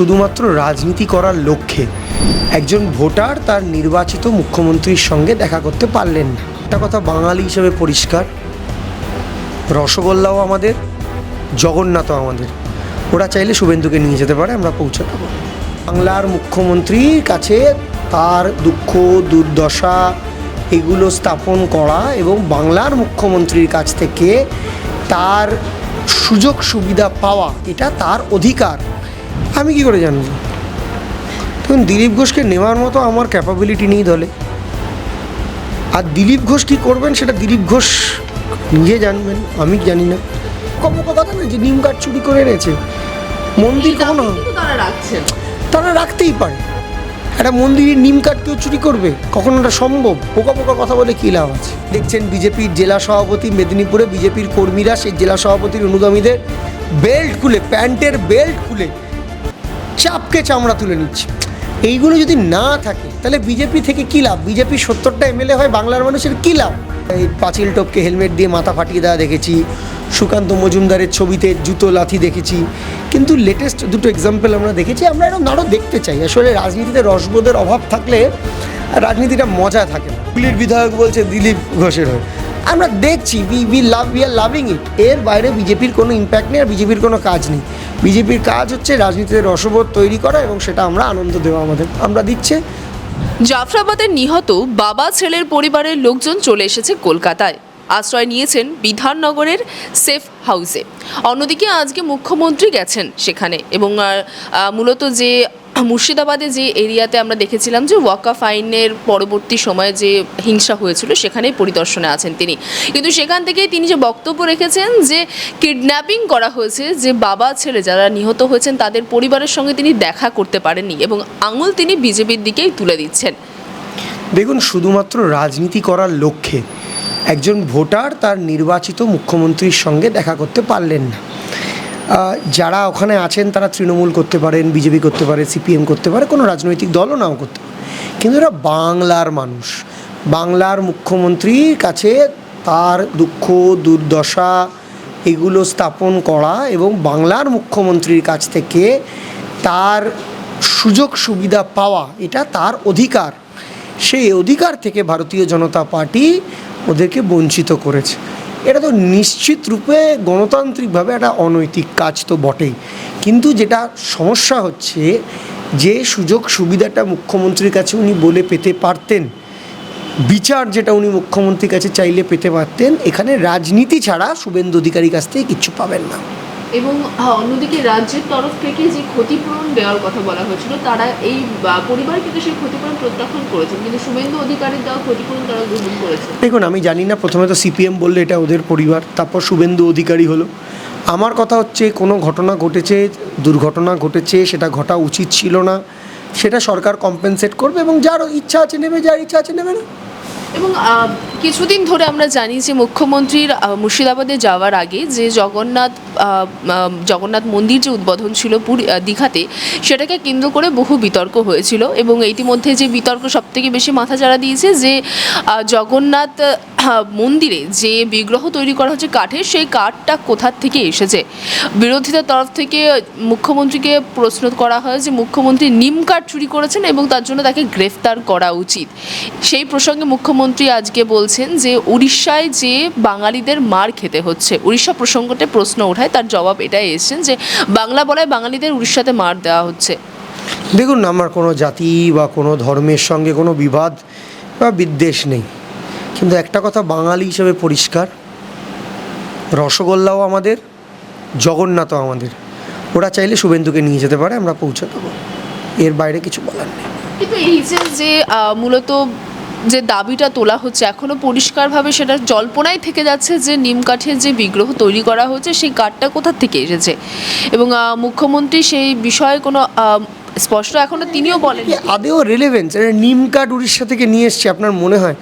শুধুমাত্র রাজনীতি করার লক্ষ্যে একজন ভোটার তার নির্বাচিত মুখ্যমন্ত্রীর সঙ্গে দেখা করতে পারলেন না। একটা কথা বাঙালি হিসেবে পরিষ্কার, রসগোল্লাও আমাদের, জগন্নাথও আমাদের। ওরা চাইলে শুভেন্দুকে নিয়ে যেতে পারে, আমরা পৌঁছে দেবো। বাংলার মুখ্যমন্ত্রীর কাছে তার দুঃখ দুর্দশা এগুলো স্থাপন করা এবং বাংলার মুখ্যমন্ত্রীর কাছ থেকে তার সুযোগ সুবিধা পাওয়া, এটা তার অধিকার। আমি কি করে জানব? তখন দিলীপ ঘোষকে নেওয়ার মতো আমার ক্যাপাবিলিটি নেই দলে। আর দিলীপ ঘোষ কী করবেন সেটা দিলীপ ঘোষ নিজে জানবেন, আমি জানি না। কমুকা কথা না যে নিম কাঠ চুরি করে এনেছে মন্দির, কখনো তারা রাখতেই পারে। একটা মন্দিরের নিম কাঠ কেউ চুরি করবে? কখনো এটা সম্ভব? পোকা পোকা কথা বলে কী লাভ আছে? দেখছেন বিজেপির জেলা সভাপতি মেদিনীপুরে বিজেপির কর্মীরা সেই জেলা সভাপতির অনুগামীদের বেল্ট খুলে, প্যান্টের বেল্ট খুলে চাপকে চামড়া তুলে নিচ্ছে। এইগুলো যদি না থাকে তাহলে বিজেপি থেকে কী লাভ? বিজেপির 70টা এমএলএ হয়, বাংলার মানুষের কী লাভ? এই পাঁচিল টপকে হেলমেট দিয়ে মাথা ফাটিয়ে দেওয়া দেখেছি, সুকান্ত মজুমদারের ছবিতে জুতো লাথি দেখেছি, কিন্তু লেটেস্ট দুটো এক্সাম্পল আমরা দেখেছি। আমরা এরকম আরও দেখতে চাই। আসলে রাজনীতিতে রসবোধের অভাব থাকলে রাজনীতিটা মজা থাকে না। হুগলির বিধায়ক বলছে দিলীপ ঘোষের হয়, আমরা দেখছি, উই আর লাভিং ইট। এর বাইরে বিজেপির কোনো ইম্প্যাক্ট নেই, আর বিজেপির কোনো কাজ নেই। বিজেপির কাজ হচ্ছে রাজনীতিতে রসবোধ তৈরি করা এবং সেটা আমরা আনন্দ দেওয়া, আমরা দিচ্ছে। জাফরাবাদের নিহত বাবা ছেলের পরিবারের লোকজন চলে এসেছে কলকাতায়, আশ্রয় নিয়েছেন বিধাননগরের সেফ হাউসে। অন্যদিকে আজকে মুখ্যমন্ত্রী গেছেন সেখানে এবং মূলত যে মুর্শিদাবাদে যে এরিয়াতে আমরা দেখেছিলাম যে ওয়াকাফ আইনের পরবর্তী সময়ে যে হিংসা হয়েছিল সেখানেই পরিদর্শনে আছেন তিনি। কিন্তু সেখান থেকেই তিনি যে বক্তব্য রেখেছেন যে কিডন্যাপিং করা হয়েছে, যে বাবা ছেলে যারা নিহত হয়েছেন তাদের পরিবারের সঙ্গে তিনি দেখা করতে পারেননি এবং আঙুল তিনি বিজেপির দিকেই তুলে দিচ্ছেন। দেখুন, শুধুমাত্র রাজনীতি করার লক্ষ্যে একজন ভোটার তার নির্বাচিত মুখ্যমন্ত্রীর সঙ্গে দেখা করতে পারলেন না। যারা ওখানে আছেন তারা তৃণমূল করতে পারেন, বিজেপি করতে পারে, সিপিএম করতে পারে, কোনো রাজনৈতিক দলও নাও করতে পারে, কিন্তু এরা বাংলার মানুষ। বাংলার মুখ্যমন্ত্রীর কাছে তার দুঃখ দুর্দশা এগুলো স্থাপন করা এবং বাংলার মুখ্যমন্ত্রীর কাছ থেকে তার সুযোগ সুবিধা পাওয়া, এটা তার অধিকার। সেই অধিকার থেকে ভারতীয় জনতা পার্টি ওদেরকে বঞ্চিত করেছে। এটা তো নিশ্চিত রূপে গণতান্ত্রিকভাবে একটা অনৈতিক কাজ তো বটেই। কিন্তু যেটা সমস্যা হচ্ছে, যে সুযোগ সুবিধাটা মুখ্যমন্ত্রীর কাছে উনি বলে পেতে পারতেন, বিচার যেটা উনি মুখ্যমন্ত্রীর কাছে চাইলে পেতে পারতেন, এখানে রাজনীতি ছাড়া শুভেন্দু অধিকারীর কাছ থেকে কিচ্ছু পাবেন না। এবং অন্যদিকে রাজ্যের তরফ থেকে যে ক্ষতিপূরণ দেওয়ার কথা বলা হয়েছিল, তারা এই পরিবার কিন্তু সেই ক্ষতিপূরণ প্রত্যাখ্যান করেছেন, কিন্তু শুভেন্দু অধিকারীর দেওয়া ক্ষতিপূরণ তারা গ্রহণ করেছে। দেখুন, আমি জানি না, প্রথমে তো সিপিএম বললে এটা ওদের পরিবার, তারপর শুভেন্দু অধিকারী হলো। আমার কথা হচ্ছে, কোনো ঘটনা ঘটেছে, দুর্ঘটনা ঘটেছে, সেটা ঘটা উচিত ছিল না, সেটা সরকার কম্পেনসেট করবে এবং যার ইচ্ছা আছে নেবে, যার ইচ্ছা আছে নেবে না। এবং কিছুদিন ধরে আমরা জানি যে মুখ্যমন্ত্রীর মুর্শিদাবাদে যাওয়ার আগে যে জগন্নাথ মন্দির যে উদ্বোধন ছিল দীঘাতে, সেটাকে কেন্দ্র করে বহু বিতর্ক হয়েছিল এবং ইতিমধ্যে যে বিতর্ক সবথেকে বেশি মাথাচাড়া দিয়েছে যে জগন্নাথ মন্দিরে যে বিগ্রহ তৈরি করা হচ্ছে কাঠের, সেই কাঠটা কোথার থেকে এসেছে। বিরোধীদের তরফ থেকে মুখ্যমন্ত্রীকে প্রশ্ন করা হয় যে মুখ্যমন্ত্রী নিম কাঠ চুরি করেছেন এবং তার জন্য তাকে গ্রেফতার করা উচিত। সেই প্রসঙ্গে মুখ্যমন্ত্রী আজকে বলছেন যে উড়িষ্যায় যে বাঙালিদের মার খেতে হচ্ছে, উড়িষ্যা প্রসঙ্গতে প্রশ্ন ওঠায়, তার জবাব এটাই এসেছেন যে বাংলা বলায় বাঙালিদের উড়িষ্যাতে মার দেওয়া হচ্ছে। দেখুন, আমার কোনো জাতি বা কোনো ধর্মের সঙ্গে কোনো বিবাদ বা বিদ্বেষ নেই, কিন্তু একটা কথা বাঙালি হিসেবে পরিষ্কার, রসগোল্লাও আমাদের, জগন্নাথও আমাদের। ওরা চাইলে শুভেন্দুকে নিয়ে যেতে পারে, আমরা পৌঁছে দেবো। এর বাইরে কিছু বলার নেই। কিন্তু এই যে মূলত যে দাবিটা তোলা হচ্ছে, এখনও পরিষ্কারভাবে সেটা জল্পনায় থেকে যাচ্ছে যে নিম কাঠের যে বিগ্রহ তৈরি করা হচ্ছে সেই কাঠটা কোথা থেকে এসেছে এবং মুখ্যমন্ত্রী সেই বিষয়ে কোনো স্পষ্ট এখনও তিনিও বলেন আদেও রিলেভেন্স। নিম কাঠ উড়িষ্যা থেকে নিয়ে এসছে আপনার মনে হয়?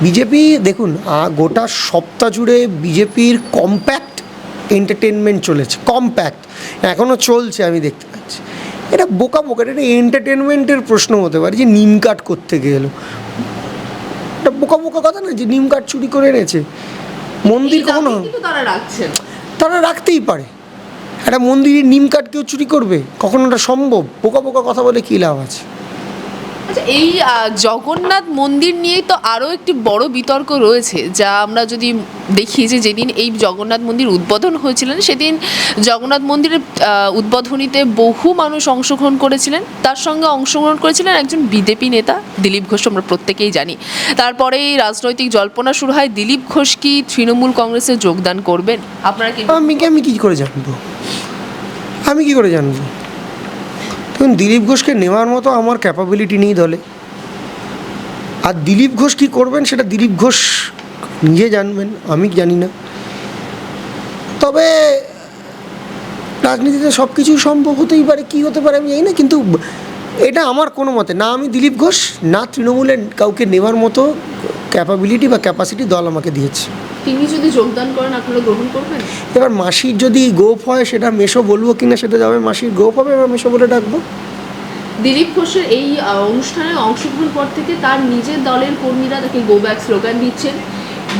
বিজেপি দেখুন, গোটা সপ্তাহ জুড়ে বিজেপির কম্প্যাক্ট এন্টারটেনমেন্ট চলেছে, কম্প্যাক্ট এখনও চলছে, আমি দেখতে পাচ্ছি। এটা বোকা, এটা এন্টারটেনমেন্টের প্রশ্ন হতে পারে যে নিম কাঠ কোত্থেকে এলো। এটা বোকা কথা না যে নিম কাঠ চুরি করে এনেছে মন্দির, কখনো তারা রাখছেন, তারা রাখতেই পারে। একটা মন্দিরের নিম কাঠ কেউ চুরি করবে? কখনো ওটা সম্ভব? পোকা পোকা কথা বলে কী লাভ আছে? আচ্ছা, এই জগন্নাথ মন্দির নিয়েই তো আরও একটি বড় বিতর্ক রয়েছে, যা আমরা যদি দেখি যে যেদিন এই জগন্নাথ মন্দির উদ্বোধন হয়েছিলেন সেদিন জগন্নাথ মন্দিরের উদ্বোধনীতে বহু মানুষ অংশগ্রহণ করেছিলেন। তার সঙ্গে অংশগ্রহণ করেছিলেন একজন বিজেপি নেতা দিলীপ ঘোষ, আমরা প্রত্যেকেই জানি। তারপরেই রাজনৈতিক জল্পনা শুরু হয়, দিলীপ ঘোষ কি তৃণমূল কংগ্রেসে যোগদান করবেন? আপনারা কি? আমি কী করে জানবো? আমি কী করে জানবো? তখন দিলীপ ঘোষকে নেওয়ার মতো আমার ক্যাপাবিলিটি নেই দলে। আর দিলীপ ঘোষ কী করবেন সেটা দিলীপ ঘোষ নিজে জানবেন, আমি জানি না। তবে রাজনীতিতে সব কিছুই সম্ভব হতেই পারে, কী হতে পারে আমি জানি না, কিন্তু এটা আমার কোনো মতে না। আমি দিলীপ ঘোষ না তৃণমূলের কাউকে নেওয়ার মতো ক্যাপাবিলিটি বা ক্যাপাসিটি দল আমাকে দিয়েছে। তিনি যদি যোগদান করেন আপনারা গ্রহণ করবেন? এবার মাসির যদি গোপ হয় সেটা মেশো বলবো কিনা সেটা যাবে, মাসির গোপ হবে এবার মেশো বলে ডাকবো। দিলীপ ঘোষের এই অনুষ্ঠানে অংশগ্রহণ পর থেকে তার নিজের দলের কর্মীরা তাকে গো ব্যাক স্লোগান দিচ্ছেন।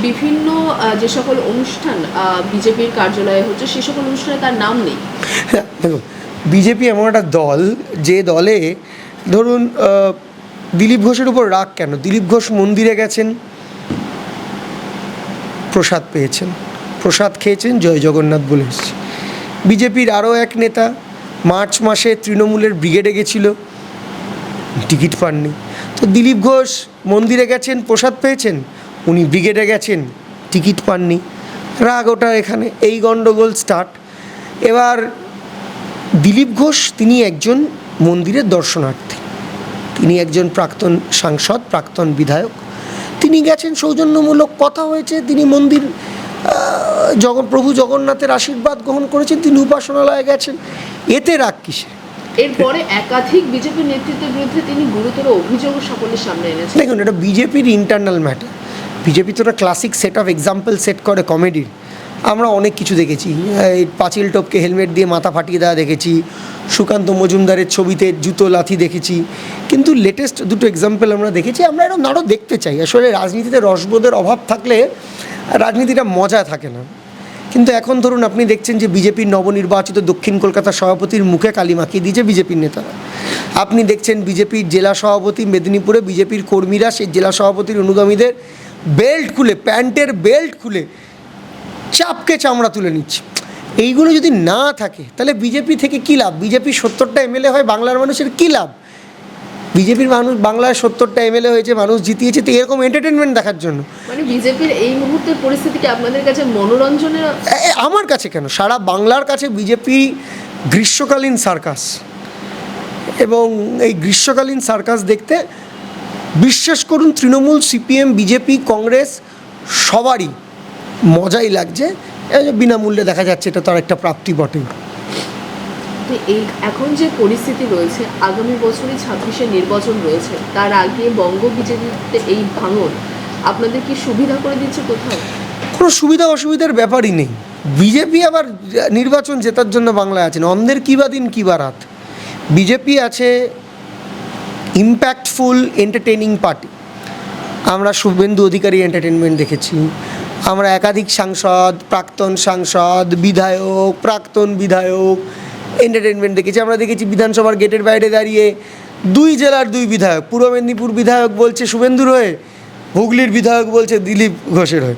বিভিন্ন যে সকল অনুষ্ঠান বিজেপির কার্যালয়ে হচ্ছে সে সকল অনুষ্ঠানে তার নাম নেই। দেখো, বিজেপি এমন একটা দল যে দলে ধরুন দিলীপ ঘোষের উপর রাগ কেন? দিলীপ ঘোষ মন্দিরে গেছেন, প্রসাদ পেয়েছেন, প্রসাদ খেয়েছেন, জয় জগন্নাথ বলে এসছে। বিজেপির আরও এক নেতা মার্চ মাসে তৃণমূলের ব্রিগেডে গেছিল, টিকিট পাননি। তো দিলীপ ঘোষ মন্দিরে গেছেন, প্রসাদ পেয়েছেন, উনি ব্রিগেডে গেছেন, টিকিট পাননি। রাগ ওটা এখানে, এই গণ্ডগোল স্টার্ট। এবার দিলীপ ঘোষ তিনি একজন মন্দিরের দর্শনার্থী, তিনি একজন প্রাক্তন সাংসদ, প্রাক্তন বিধায়ক। তিনি গেছেন, সৌজন্যমূলক কথা হয়েছে, তিনি মন্দির প্রভু জগন্নাথের আশীর্বাদ গ্রহণ করেছেন, তিনি উপাসনালয়ে গেছেন, এতে রাগ কিসে? এরপরে একাধিক বিজেপি নেতৃত্বের বিরুদ্ধে তিনি গুরুতর অভিযোগ সকলের সামনে এনেছেন। দেখুন, এটা বিজেপির ইন্টারনাল ম্যাটার। বিজেপি তো একটা classic set of example set করে কমেডির। আমরা অনেক কিছু দেখেছি, এই পাঁচিল টপকে হেলমেট দিয়ে মাথা ফাটিয়ে দেওয়া দেখেছি, সুকান্ত মজুমদারের ছবিতে জুতো লাথি দেখেছি, কিন্তু লেটেস্ট দুটো এক্সাম্পল আমরা দেখেছি। আমরা এরকম আরও দেখতে চাই। আসলে রাজনীতিতে রসবোধের অভাব থাকলে রাজনীতিটা মজা থাকে না। কিন্তু এখন ধরুন আপনি দেখছেন যে বিজেপির নবনির্বাচিত দক্ষিণ কলকাতার সভাপতির মুখে কালি মাখিয়ে দিয়েছে বিজেপির নেতারা। আপনি দেখছেন বিজেপির জেলা সভাপতি মেদিনীপুরে বিজেপির কর্মীরা সেই জেলা সভাপতির অনুগামীদের বেল্ট খুলে, প্যান্টের বেল্ট খুলে চাপকে চামড়া তুলে নিচ্ছে। এইগুলো যদি না থাকে তাহলে বিজেপি থেকে কী লাভ? বিজেপির 70টা এমএলএ হয়, বাংলার মানুষের কী লাভ? বিজেপির মানুষ বাংলায় 70টা এমএলএ হয়েছে, মানুষ জিতিয়েছে তো এরকম এন্টারটেনমেন্ট দেখার জন্য। মানে বিজেপির এই মুহূর্তের পরিস্থিতিকে আপনাদের কাছে মনোরঞ্জনের? আমার কাছে কেন, সারা বাংলার কাছে বিজেপি গ্রীষ্মকালীন সার্কাস। এবং এই গ্রীষ্মকালীন সার্কাস দেখতে বিশ্বাস করুন তৃণমূল, সিপিএম, বিজেপি, কংগ্রেস সবারই মজাই লাগছে। বিনামূল্যে দেখা যাচ্ছে, এটা তার একটা প্রাপ্তি বটে। এই এখন যে পরিস্থিতি রয়েছে, আগামী বছরই 26-এ নির্বাচন রয়েছে, তার আগে বঙ্গ বিজেপিতে এই ভাঙন আপনাদের কি সুবিধা করে দিচ্ছে কোথাও? কোনো সুবিধা অসুবিধার ব্যাপারই নেই। বিজেপি আবার নির্বাচন জেতার জন্য বাংলায় আছেন, অন্ধের কী বা দিন কী বা রাত। বিজেপি আছে ইম্প্যাক্টফুল এন্টারটেইনিং পার্টি। আমরা শুভেন্দু অধিকারী এন্টারটেনমেন্ট দেখেছি, আমরা একাধিক সাংসদ, প্রাক্তন সাংসদ, বিধায়ক, প্রাক্তন বিধায়ক এন্টারটেনমেন্ট দেখেছি। আমরা দেখেছি বিধানসভার গেটের বাইরে দাঁড়িয়ে 2 জেলার 2 বিধায়ক, পূর্ব মেদিনীপুর বিধায়ক বলছে শুভেন্দুর হয়ে, হুগলির বিধায়ক বলছে দিলীপ ঘোষের হয়ে।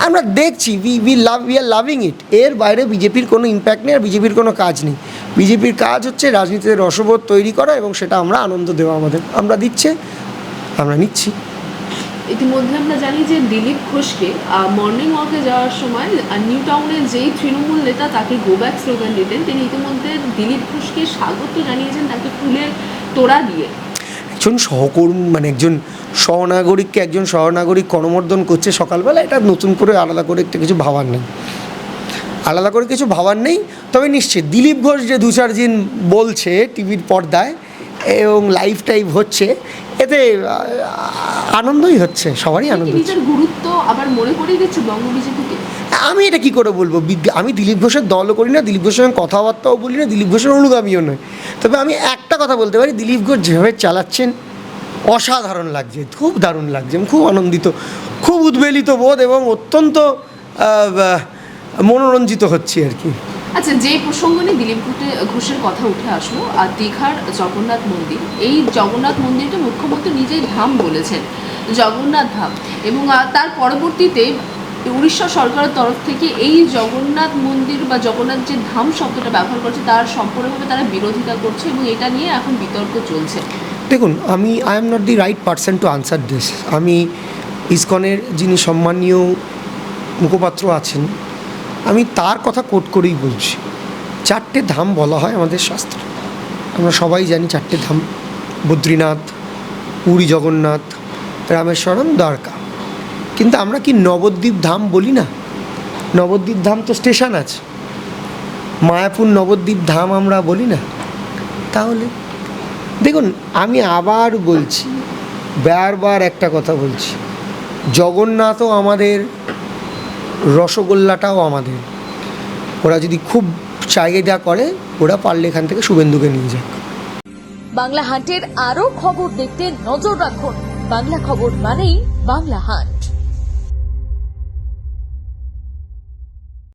আমরা দেখছি, উই আর লাভিং ইট। এর বাইরে বিজেপির কোনো ইম্প্যাক্ট নেই, আর বিজেপির কোনো কাজ নেই। বিজেপির কাজ হচ্ছে রাজনীতিতে রসবোধ তৈরি করা, এবং সেটা আমরা আনন্দ দেওয়া আমাদের, আমরা দিচ্ছে, আমরা নিচ্ছি। ইতিমধ্যে আমরা জানি যে দিলীপ ঘোষকে মর্নিং ওয়াকে যাওয়ার সময় নিউ টাউনে যেই তৃণমূল নেতা তাকে গো ব্যাক স্লোগান দিতেন, তিনি ইতিমধ্যে দিলীপ ঘোষকে স্বাগত জানিয়েছেন তাকে ফুলের তোড়া দিয়ে। একজন সহকর্মী মানে একজন সহনাগরিককে একজন সহনাগরিক করমর্দন করছে সকালবেলা, এটা নতুন করে আলাদা করে একটা কিছু ভাবার নেই, আলাদা করে কিছু ভাবার নেই। তবে নিশ্চয়ই দিলীপ ঘোষ যে 2-4 দিন বলছে টিভির পর্দায় এবং লাইভ টাইভ হচ্ছে, এতে আনন্দই হচ্ছে, সবারই আনন্দ হচ্ছে। নিজের গুরুত্ব আবার মনে করিয়ে দিচ্ছে বঙ্গ বিজেপিকে। আমি এটা কী করে বলবো? আমি দিলীপ ঘোষের দলও করি না, দিলীপ ঘোষের সঙ্গে কথাবার্তাও বলি না, দিলীপ ঘোষের অনুগামীও নয়। তবে আমি একটা কথা বলতে পারি, দিলীপ ঘোষ যেভাবে চালাচ্ছেন অসাধারণ লাগছে, খুব দারুণ লাগছে, আমি খুব আনন্দিত, খুব উদ্বেলিত বোধ এবং অত্যন্ত মনোরঞ্জিত হচ্ছি আর কি। আচ্ছা, যে প্রসঙ্গ নিয়ে দিলীপ ঘোষের কথা উঠে আসলো, আর দীঘার জগন্নাথ মন্দির, এই জগন্নাথ মন্দিরকে মুখ্যমন্ত্রী নিজেই ধাম বলেছেন, জগন্নাথ ধাম, এবং তার পরবর্তীতে উড়িষ্যা সরকারের তরফ থেকে এই জগন্নাথ মন্দির বা জগন্নাথ যে ধাম শব্দটা ব্যবহার করছে তার সম্পূর্ণভাবে তারা বিরোধিতা করছে এবং এটা নিয়ে এখন বিতর্ক চলছে। দেখুন, I am not the right person to answer this. আমি ইসকনের যিনি সম্মানীয় মুখপাত্র আছেন, আমি তার কথা কোট করেই বলছি। 4টে ধাম বলা হয় আমাদের শাস্ত্রে, আমরা সবাই জানি 4টে ধাম: বদ্রীনাথ, পুরী জগন্নাথ, রামেশ্বরম, দ্বারকা। কিন্তু আমরা কি নবদ্বীপ ধাম বলি না? নবদ্বীপ ধাম তো স্টেশন আছে। মায়াপুর নবদ্বীপ ধাম আমরা বলি না? তাহলে দেখুন, আমি আবার বলছি, বারবার একটা কথা বলছি, জগন্নাথও আমাদের, রসগোল্লাটাও আমাদের। ওরা যদি খুব চাহিদা করে, ওরা পারলে এখান থেকে শুভেন্দুকে নিয়ে যাক। বাংলা হান্টের আরো খবর দেখতে নজর রাখুন। বাংলা খবর মানেই বাংলা হান্ট।